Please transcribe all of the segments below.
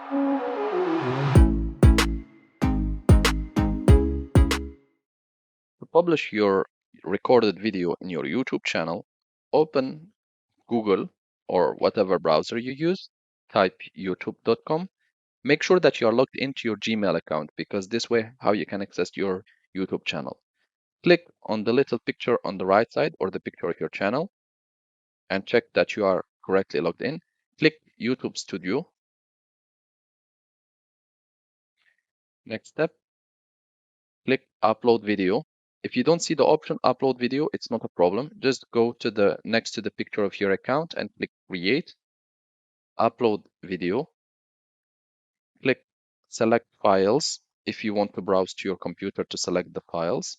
To publish your recorded video in your YouTube channel, open Google or whatever browser you use, type youtube.com. Make sure that you are logged into your Gmail account because this way how you can access your YouTube channel. Click on the little picture on the right side or the picture of your channel and check that you are correctly logged in. Click YouTube Studio. Next step, click Upload Video. If you don't see the option Upload Video, it's not a problem. Just go to the next to the picture of your account and click Create, Upload Video. Click Select Files if you want to browse to your computer to select the files.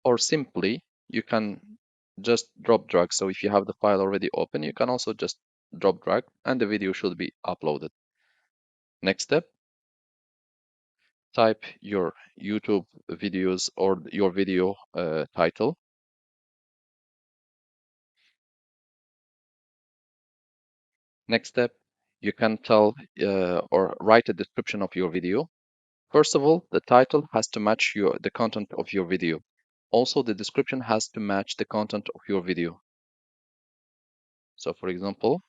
Or simply, you can just drop drag. So if you have the file already open, you can also just drop drag and the video should be uploaded. Next step, type your YouTube videos or your video title. Next step, you can tell or write a description of your video. First of all, the title has to match the content of your video. Also, the description has to match the content of your video. So for example,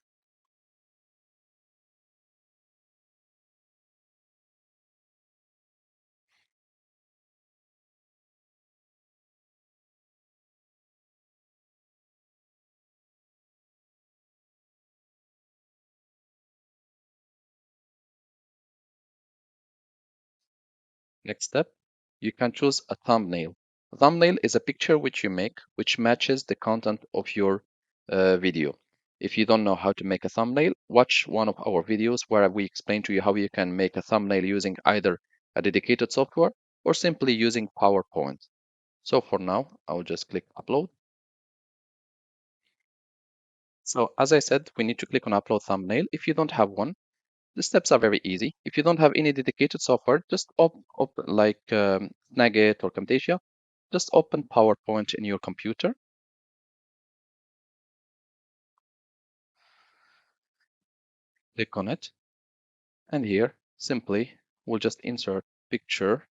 next step, you can choose a thumbnail. A thumbnail is a picture which you make which matches the content of your video. If you don't know how to make a thumbnail, watch one of our videos where we explain to you how you can make a thumbnail using either a dedicated software or simply using PowerPoint. So for now, I will just click upload. So as I said, we need to click on upload thumbnail. If you don't have one, the steps are very easy. If you don't have any dedicated software, just open like Snagit or Camtasia, just open PowerPoint in your computer. Click on it. And here, simply, we'll just insert picture.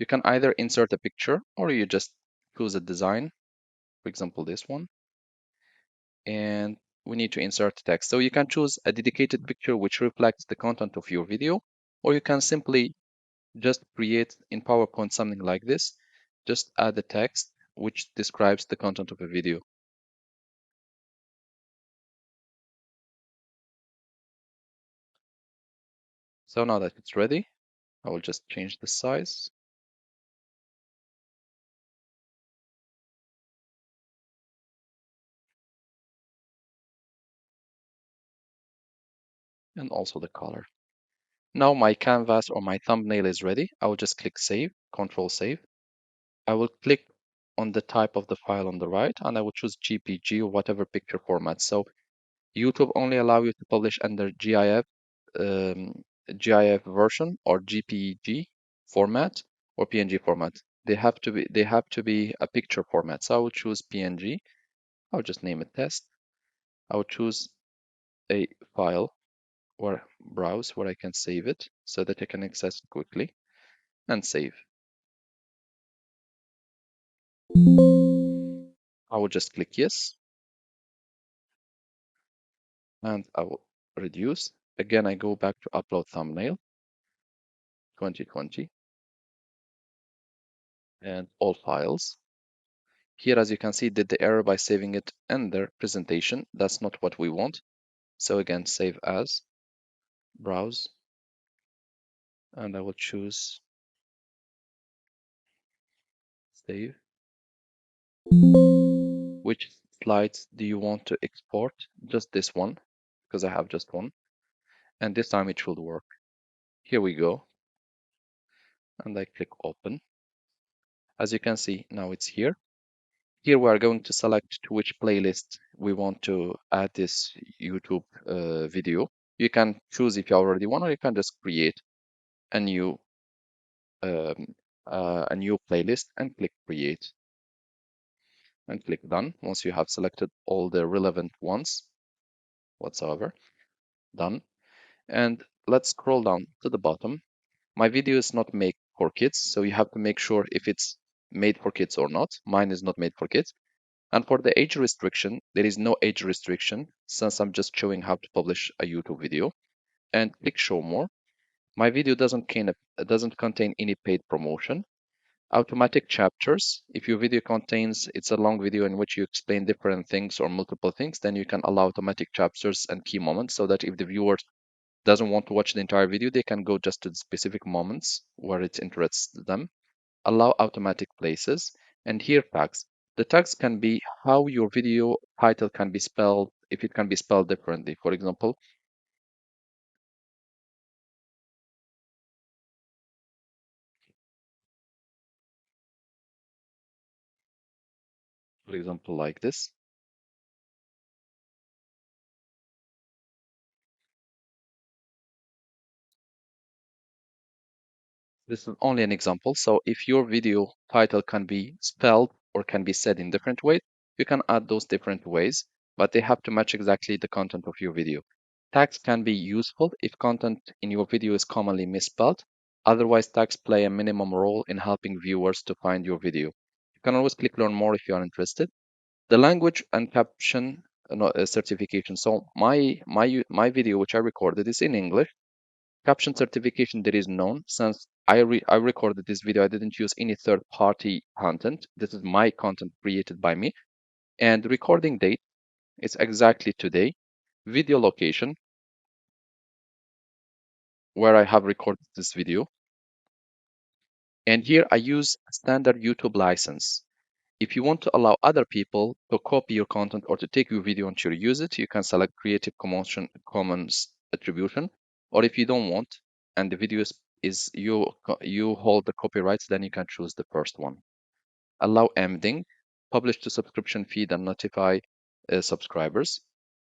You can either insert a picture or you just choose a design, for example, this one. And we need to insert text. So you can choose a dedicated picture which reflects the content of your video, or you can simply just create in PowerPoint something like this. Just add the text which describes the content of a video. So now that it's ready, I will just change the size. And also the color. Now my canvas or my thumbnail is ready. I will just click save, control save. I will click on the type of the file on the right and I will choose JPG or whatever picture format. So YouTube only allow you to publish under GIF, GIF version or JPG format or PNG format. They have to be a picture format. So I will choose PNG. I'll just name it test. I will choose a file or browse where I can save it so that I can access it quickly and save. I will just click yes and I will reduce. Again, I go back to upload thumbnail 2020 and all files. Here, as you can see, did the error by saving it in their presentation. That's not what we want. So again, save as, browse, and I will choose save. Which slides do you want to export? Just this one, because I have just one. And this time it should work. Here we go. And I click open. As you can see, now it's here. Here we are going to select to which playlist we want to add this YouTube video. You can choose if you already want, or you can just create a new playlist and click create and click done. Once you have selected all the relevant ones whatsoever, done. And let's scroll down to the bottom. My video is not made for kids, so you have to make sure if it's made for kids or not. Mine is not made for kids. And for the age restriction, there is no age restriction since I'm just showing how to publish a YouTube video. And click show more. My video doesn't contain any paid promotion. Automatic chapters. If your video contains, it's a long video in which you explain different things or multiple things, then you can allow automatic chapters and key moments so that if the viewer doesn't want to watch the entire video, they can go just to the specific moments where it interests them. Allow automatic places. And here tags. The tags can be how your video title can be spelled, if it can be spelled differently. For example, like this. This is only an example. So if your video title can be spelled or can be said in different ways, you can add those different ways, but they have to match exactly the content of your video. Tags can be useful if content in your video is commonly misspelled. Otherwise, tags play a minimum role in helping viewers to find your video. You can always click learn more if you are interested. The language and caption certification. So my video, which I recorded, is in English. Caption certification, there is none. Since I recorded this video, I didn't use any third-party content. This is my content created by me. And recording date is exactly today. Video location, where I have recorded this video. And here I use a standard YouTube license. If you want to allow other people to copy your content or to take your video and to reuse it, you can select Creative Commons attribution. Or if you don't want, and the video is you hold the copyrights, then you can choose the first one. Allow embedding, publish to subscription feed and notify subscribers.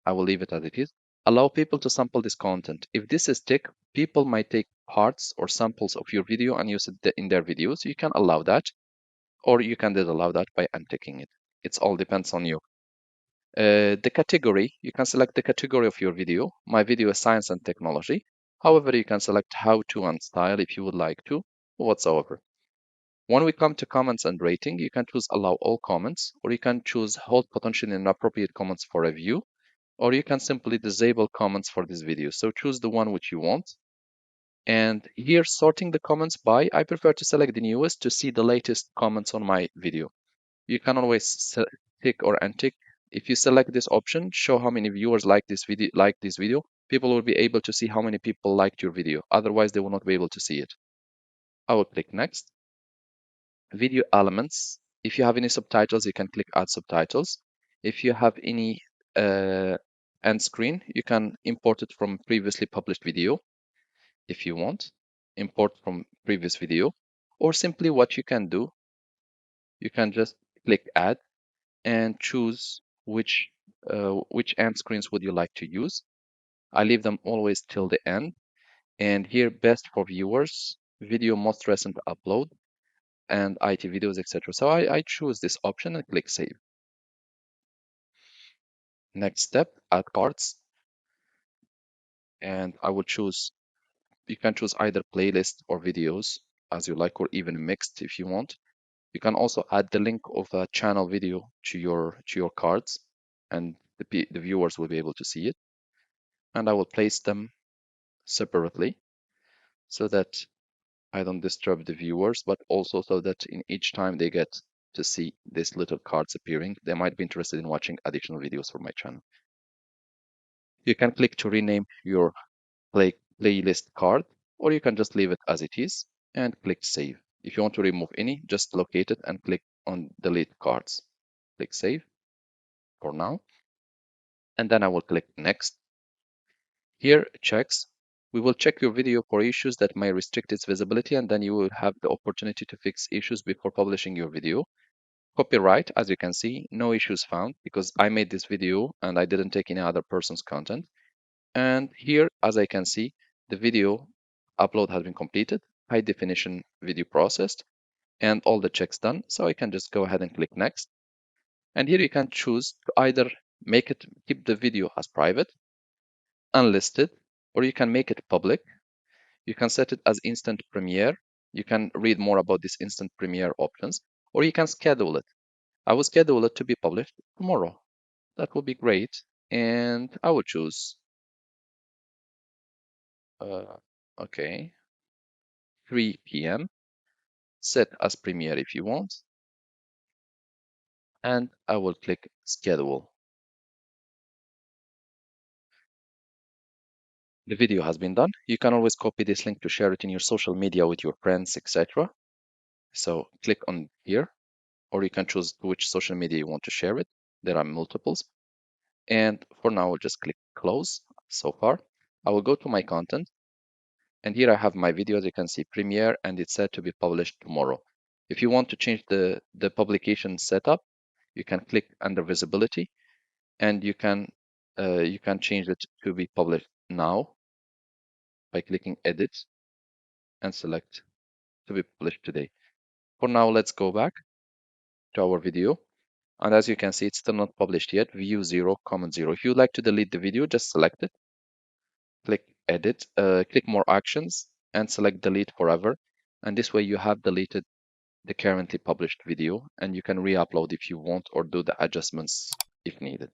I will leave it as it is. Allow people to sample this content. If this is tick, people might take parts or samples of your video and use it in their videos. You can allow that, or you can disallow that by unticking it. It all depends on you. The category, you can select the category of your video. My video is science and technology. However, you can select how to and style if you would like to, whatsoever. When we come to comments and rating, you can choose allow all comments, or you can choose hold potentially inappropriate comments for review, or you can simply disable comments for this video. So choose the one which you want. And here, sorting the comments by, I prefer to select the newest to see the latest comments on my video. You can always tick or untick. If you select this option, show how many viewers like this video, people will be able to see how many people liked your video. Otherwise, they will not be able to see it. I will click next. Video elements. If you have any subtitles, you can click add subtitles. If you have any end screen, you can import it from previously published video. If you want, import from previous video, or simply what you can do, you can just click add and choose which end screens would you like to use. I leave them always till the end. And here, best for viewers, video most recent upload, and IT videos, etc. So I choose this option and click save. Next step, add cards. And I will choose, you can choose either playlist or videos as you like, or even mixed if you want. You can also add the link of a channel video to your cards, and the viewers will be able to see it. And I will place them separately so that I don't disturb the viewers, but also so that in each time they get to see these little cards appearing, they might be interested in watching additional videos from my channel. You can click to rename your playlist card, or you can just leave it as it is and click save. If you want to remove any, just locate it and click on delete cards. Click save for now. And then I will click next. Here, checks. We will check your video for issues that may restrict its visibility, and then you will have the opportunity to fix issues before publishing your video. Copyright, as you can see, no issues found because I made this video and I didn't take any other person's content. And here, as I can see, the video upload has been completed, high definition video processed, and all the checks done. So I can just go ahead and click next. And here you can choose to either keep the video as private, unlisted, or you can make it public. You can set it as instant premiere. You can read more about this instant premiere options, or you can schedule it. I will schedule it to be published tomorrow. That will be great. And I will choose, uh, okay, 3 p.m. Set as premiere if you want. And I will click schedule. The video has been done. You can always copy this link to share it in your social media with your friends, etc. So click on here, or you can choose which social media you want to share it. There are multiples. And for now, I'll just click close so far. I will go to my content. And here I have my video, as you can see, premiere, and it's set to be published tomorrow. If you want to change the publication setup, you can click under visibility, and you can change it to be published now by clicking edit and select to be published today. For now, let's go back to our video. And as you can see, it's still not published yet. View 0, comment 0. If you'd like to delete the video, just select it. Click edit, click more actions and select delete forever. And this way you have deleted the currently published video and you can re-upload if you want or do the adjustments if needed.